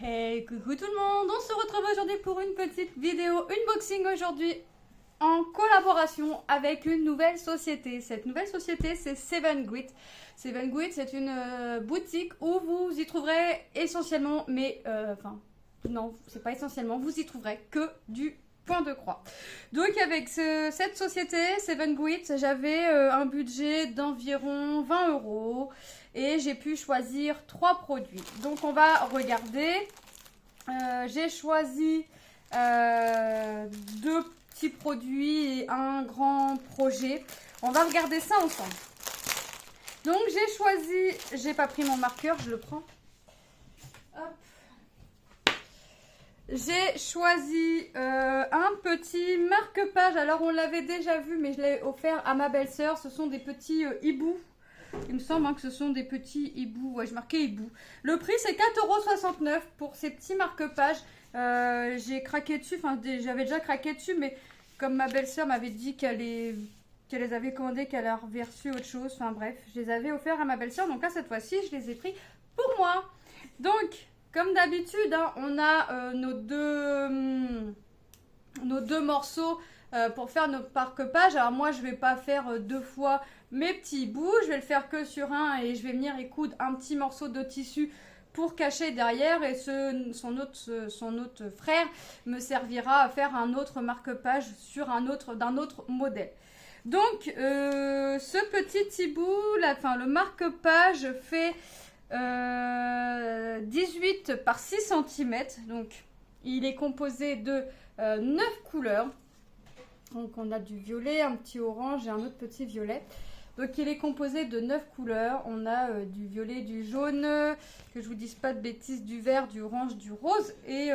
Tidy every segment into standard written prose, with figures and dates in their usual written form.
Hey, coucou tout le monde, on se retrouve aujourd'hui pour une petite vidéo unboxing aujourd'hui en collaboration avec une nouvelle société. Cette nouvelle société, c'est Seven Grit. Seven Grit, c'est une boutique où vous y trouverez essentiellement, non, c'est pas essentiellement, vous y trouverez que du point de croix. Donc avec cette société, Seven Grit, j'avais un budget d'environ 20 € et j'ai pu choisir 3 produits. Donc on va regarder. J'ai choisi 2 petits produits et un grand projet. On va regarder ça ensemble. Donc j'ai choisi, j'ai pas pris mon marqueur, je le prends. Hop. J'ai choisi un petit marque-page. Alors on l'avait déjà vu, mais je l'ai offert à ma belle-sœur. Ce sont des petits hiboux. Il me semble que ce sont des petits hiboux. Ouais, je marquais hiboux. Le prix, c'est 4,69 € pour ces petits marque-pages. J'ai craqué dessus. Enfin, j'avais déjà craqué dessus, mais comme ma belle-sœur m'avait dit qu'elle les avait commandés, qu'elle a reçu autre chose. Enfin, bref, je les avais offerts à ma belle-sœur. Donc là, cette fois-ci, je les ai pris pour moi. Donc, comme d'habitude, hein, on a nos deux morceaux pour faire notre marque-page. Alors moi, je vais pas faire 2 fois mes petits bouts, je vais le faire que sur un et je vais venir y coudre un petit morceau de tissu pour cacher derrière, et son autre frère me servira à faire un autre marque-page sur d'un autre modèle. Donc ce petit hibou, le marque-page fait 18 par 6 cm, donc il est composé de 9 couleurs. Donc on a du violet, un petit orange et un autre petit violet. Donc il est composé de 9 couleurs. On a du violet, du jaune, que je vous dise pas de bêtises, du vert, du orange, du rose. Et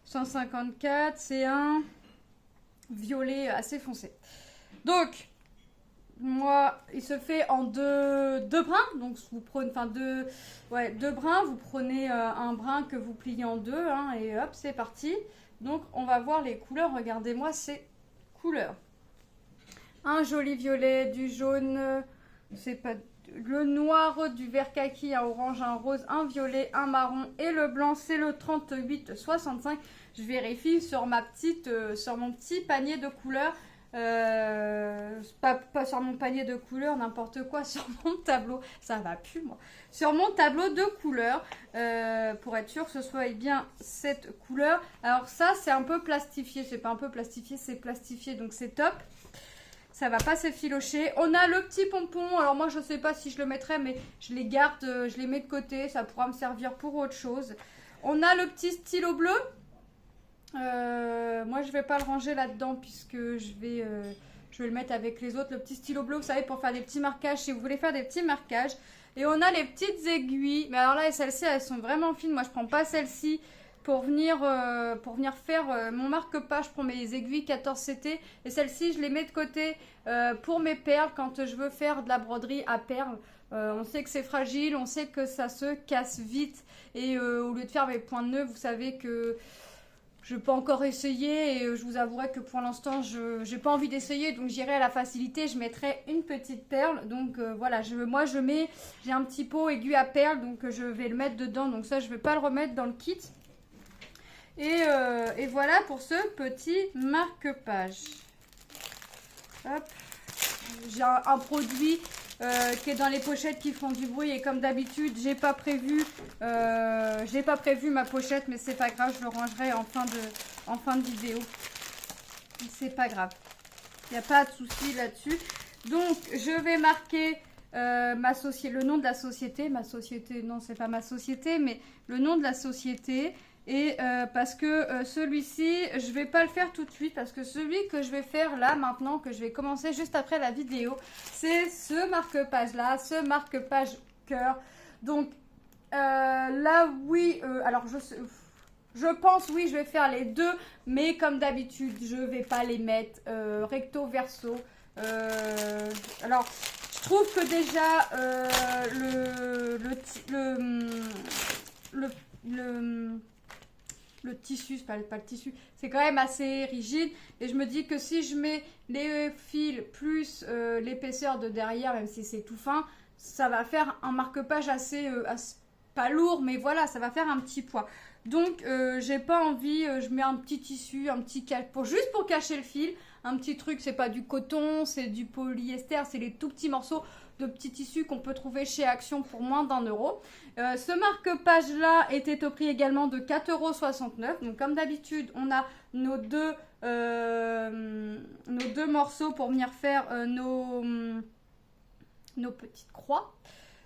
154, c'est un violet assez foncé. Donc, moi, il se fait en deux brins. Donc vous prenez, deux brins. Vous prenez un brin que vous pliez en deux, hein, et hop, c'est parti. Donc on va voir les couleurs. Regardez-moi ces couleurs. Un joli violet, du jaune, c'est pas le noir, du vert kaki, un orange, un rose, un violet, un marron et le blanc, c'est le 38,65. Je vérifie sur sur mon petit panier de couleurs, pas sur mon panier de couleurs, n'importe quoi, sur mon tableau, ça va plus moi, sur mon tableau de couleurs, pour être sûr que ce soit bien cette couleur. Alors ça, c'est un peu plastifié, c'est pas un peu plastifié, c'est plastifié, donc c'est top. Ça va pas s'effilocher. On a le petit pompon. Alors moi, je sais pas si je le mettrai, mais je les garde, je les mets de côté. Ça pourra me servir pour autre chose. On a le petit stylo bleu. Moi, je vais pas le ranger là-dedans puisque je vais le mettre avec les autres. Le petit stylo bleu, vous savez, pour faire des petits marquages, si vous voulez faire des petits marquages. Et on a les petites aiguilles. Mais alors là, celles-ci, elles sont vraiment fines. Moi, je prends pas celles-ci pour venir faire mon marque-page pour mes aiguilles 14CT. Et celles-ci, je les mets de côté pour mes perles quand je veux faire de la broderie à perles. On sait que c'est fragile, on sait que ça se casse vite. Et au lieu de faire mes points de nœud, vous savez que je n'ai pas encore essayé. Et je vous avouerai que pour l'instant, je n'ai pas envie d'essayer. Donc j'irai à la facilité, je mettrai une petite perle. Donc voilà, j'ai un petit pot aiguille à perles. Donc je vais le mettre dedans. Donc ça, je ne vais pas le remettre dans le kit. Et voilà pour ce petit marque-page. Hop. J'ai un produit qui est dans les pochettes qui font du bruit, et comme d'habitude, j'ai pas prévu ma pochette, mais c'est pas grave, je le rangerai en fin de vidéo. C'est pas grave. Il n'y a pas de souci là-dessus. Donc je vais marquer le nom de la société. Ma société, non, c'est pas ma société, mais le nom de la société. Et parce que celui-ci, je vais pas le faire tout de suite, parce que celui que je vais faire là maintenant, que je vais commencer juste après la vidéo, c'est ce marque-page là, ce marque-page cœur. Donc là, oui, alors je pense, oui, je vais faire les deux, mais comme d'habitude, je vais pas les mettre recto verso. Alors, je trouve que déjà le tissu, c'est pas le tissu, c'est quand même assez rigide, et je me dis que si je mets les fils plus l'épaisseur de derrière, même si c'est tout fin, ça va faire un marque-page assez pas lourd, mais voilà, ça va faire un petit poids. Donc, j'ai pas envie, je mets un petit tissu, un petit juste pour cacher le fil. Un petit truc, c'est pas du coton, c'est du polyester, c'est les tout petits morceaux de petits tissus qu'on peut trouver chez Action pour moins d'1 €. Ce marque-page-là était au prix également de 4,69 €. Donc, comme d'habitude, on a nos deux morceaux pour venir faire nos petites croix.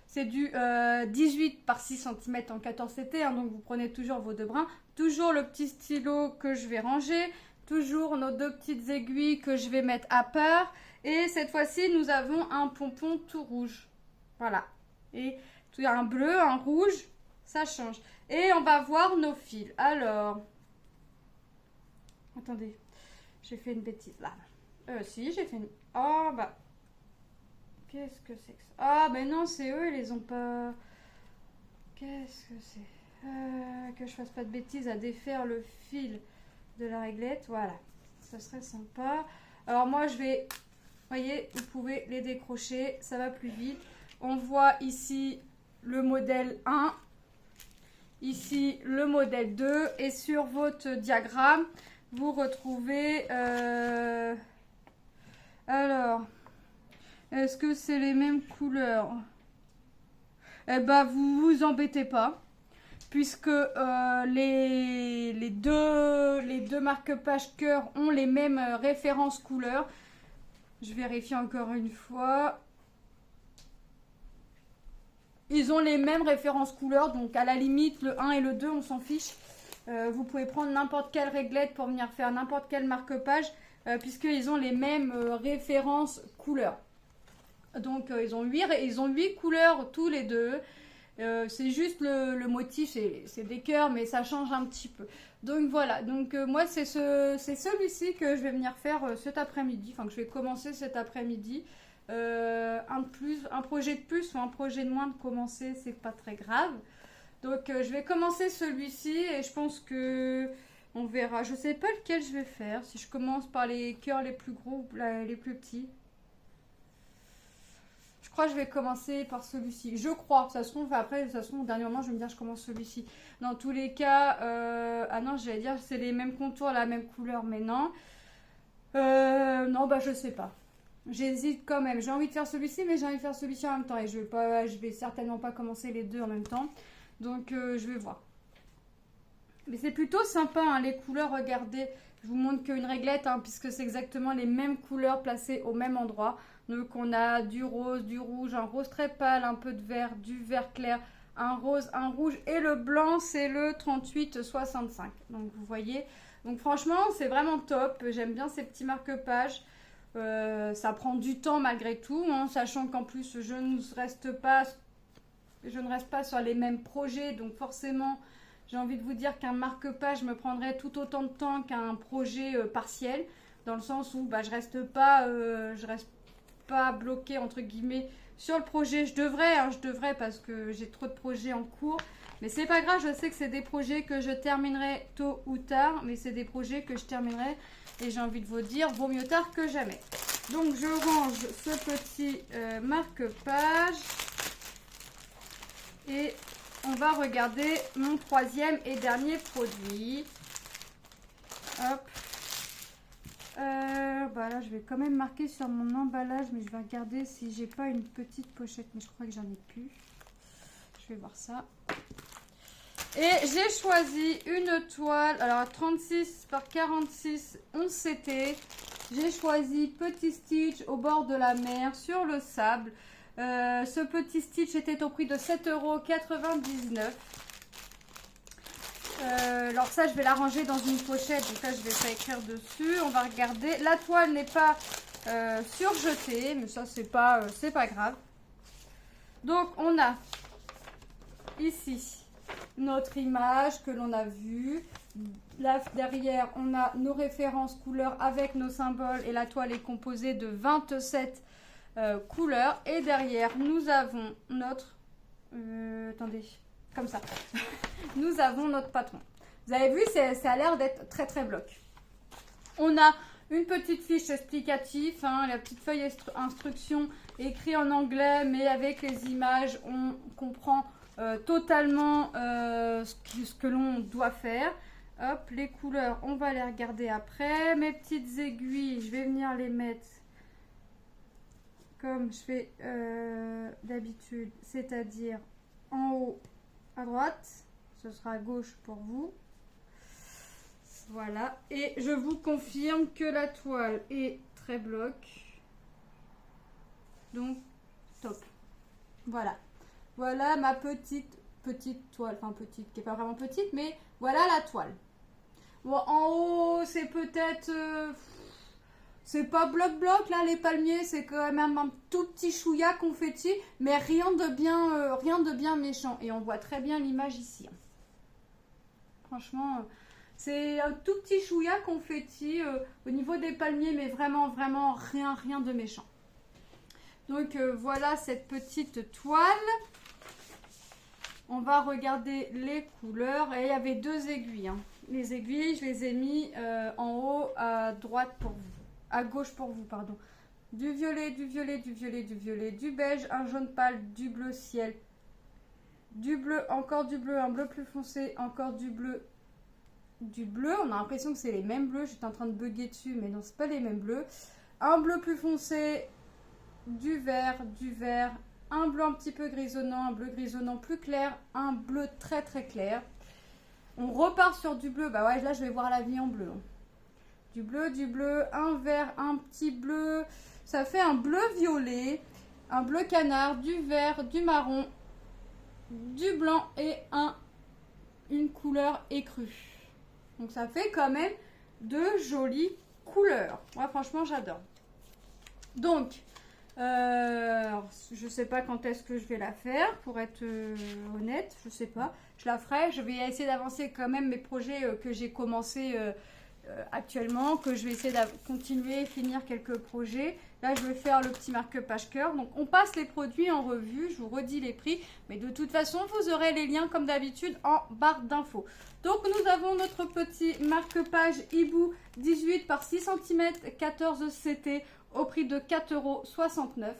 C'est du 18 par 6 cm en 14 CT, hein, donc vous prenez toujours vos deux brins. Toujours le petit stylo que je vais ranger. Toujours nos deux petites aiguilles que je vais mettre à part. Et cette fois-ci, nous avons un pompon tout rouge. Voilà. Et il y a un bleu, un rouge, ça change. Et on va voir nos fils. Alors, attendez, j'ai fait une bêtise là. Si, j'ai fait une... Oh, bah... Qu'est-ce que c'est que ça? Ah, mais non, c'est eux, ils les ont pas... Qu'est-ce que c'est? Que je fasse pas de bêtises à défaire le fil de la réglette. Voilà, ça serait sympa. Alors moi, je vais... Vous voyez, vous pouvez les décrocher, ça va plus vite. On voit ici le modèle 1. Ici, le modèle 2. Et sur votre diagramme, vous retrouvez... Alors... Est-ce que c'est les mêmes couleurs? Eh ben, vous vous embêtez pas. Puisque les deux marque-pages cœur ont les mêmes références couleurs. Je vérifie encore une fois. Ils ont les mêmes références couleurs. Donc, à la limite, le 1 et le 2, on s'en fiche. Vous pouvez prendre n'importe quelle réglette pour venir faire n'importe quel marque-page. Puisqu'ils ont les mêmes références couleurs. Donc, ils ont 8 couleurs tous les deux. C'est juste le motif, c'est des cœurs, mais ça change un petit peu. Donc voilà, donc moi c'est celui-ci que je vais venir faire cet après-midi, enfin que je vais commencer cet après-midi. Un projet de plus ou un projet de moins de commencer, c'est pas très grave. Donc je vais commencer celui-ci et je pense que on verra. Je sais pas lequel je vais faire, si je commence par les cœurs les plus gros ou les plus petits. Je crois que je vais commencer par celui-ci. Je crois. Ça se trouve, après, de toute façon, au dernier moment, je vais me dire je commence celui-ci. Dans tous les cas, ah non, j'allais dire c'est les mêmes contours, la même couleur, mais non. Non, bah je sais pas. J'hésite quand même. J'ai envie de faire celui-ci, mais j'ai envie de faire celui-ci en même temps. Et je vais certainement pas commencer les deux en même temps. Donc, je vais voir. Mais c'est plutôt sympa, hein, les couleurs, regardez. Je vous montre qu'une réglette, hein, puisque c'est exactement les mêmes couleurs placées au même endroit. Donc on a du rose, du rouge, un rose très pâle, un peu de vert, du vert clair, un rose, un rouge et le blanc c'est le 3865. Donc vous voyez, donc franchement c'est vraiment top, j'aime bien ces petits marque-pages. Ça prend du temps malgré tout, hein, sachant qu'en plus je ne reste pas sur les mêmes projets, donc forcément j'ai envie de vous dire qu'un marque-page me prendrait tout autant de temps qu'un projet partiel, dans le sens où bah, je reste pas bloqué entre guillemets sur le projet. Je devrais parce que j'ai trop de projets en cours, mais c'est pas grave, je sais que c'est des projets que je terminerai tôt ou tard, mais c'est des projets que je terminerai et j'ai envie de vous dire vaut mieux tard que jamais. Donc je range ce petit marque-page et on va regarder mon troisième et dernier produit. Hop. Bah là je vais quand même marquer sur mon emballage, mais je vais regarder si j'ai pas une petite pochette, mais je crois que j'en ai plus. Je vais voir ça. Et j'ai choisi une toile, alors 36 par 46 11 CT. J'ai choisi petit stitch au bord de la mer sur le sable. Ce petit stitch était au prix de 7,99 €. Alors ça je vais la ranger dans une pochette, donc là je vais pas écrire dessus. On va regarder, la toile n'est pas surjetée, mais ça c'est pas grave. Donc on a ici notre image que l'on a vue. Là derrière on a nos références couleurs avec nos symboles et la toile est composée de 27 couleurs. Et derrière nous avons notre attendez, comme ça. Nous avons notre patron. Vous avez vu, ça a l'air d'être très très bloc. On a une petite fiche explicative, hein, la petite feuille instruction écrite en anglais, mais avec les images, on comprend totalement ce que l'on doit faire. Hop, les couleurs, on va les regarder après. Mes petites aiguilles, je vais venir les mettre comme je fais d'habitude, c'est-à-dire en haut à droite. Ce sera à gauche pour vous. Voilà, et je vous confirme que la toile est très bloc. Donc, top. Voilà. Voilà ma petite toile. Enfin, petite, qui n'est pas vraiment petite, mais voilà la toile. Bon, en haut, c'est peut-être... c'est pas bloc-bloc, là, les palmiers. C'est quand même un tout petit chouïa confetti, mais rien de bien méchant. Et on voit très bien l'image ici. Franchement... c'est un tout petit chouïa confetti au niveau des palmiers, mais vraiment rien de méchant. Donc voilà cette petite toile. On va regarder les couleurs. Et il y avait 2 aiguilles. Hein. Les aiguilles, je les ai mis en haut à droite pour vous. À gauche pour vous, pardon. Du violet, du violet, du violet, du violet, du beige, un jaune pâle, du bleu ciel, du bleu, encore du bleu, un bleu plus foncé, encore du bleu. On a l'impression que c'est les mêmes bleus. J'étais en train de bugger dessus, mais non, c'est pas les mêmes bleus. Un bleu plus foncé, du vert, un bleu un petit peu grisonnant, un bleu grisonnant plus clair, un bleu très clair. On repart sur du bleu. Bah ouais, là je vais voir la vie en bleu. Du bleu, un vert, un petit bleu. Ça fait un bleu violet, un bleu canard, du vert, du marron, du blanc et une couleur écrue. Donc ça fait quand même de jolies couleurs. Moi franchement j'adore. Donc je sais pas quand est-ce que je vais la faire, pour être honnête, je sais pas. Je la ferai, je vais essayer d'avancer quand même mes projets que j'ai commencé actuellement, que je vais essayer de continuer, finir quelques projets. Là, je vais faire le petit marque-page cœur. Donc, on passe les produits en revue. Je vous redis les prix. Mais de toute façon, vous aurez les liens comme d'habitude en barre d'infos. Donc, nous avons notre petit marque-page Hibou 18 par 6 cm 14 CT au prix de 4,69 €.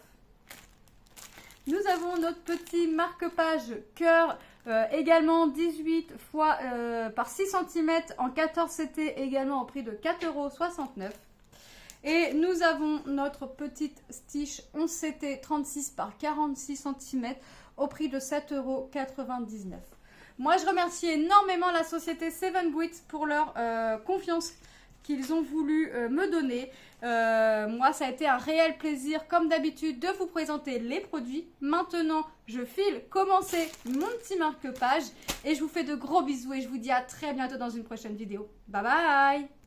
Nous avons notre petit marque-page cœur également 18 fois par 6 cm en 14 CT également au prix de 4,69 €. Et nous avons notre petite Stitch 11 CT 36 par 46 cm au prix de 7,99 €. Moi, je remercie énormément la société 7Gwitz pour leur confiance qu'ils ont voulu me donner. Moi, ça a été un réel plaisir, comme d'habitude, de vous présenter les produits. Maintenant, je file commencer mon petit marque-page et je vous fais de gros bisous et je vous dis à très bientôt dans une prochaine vidéo. Bye bye!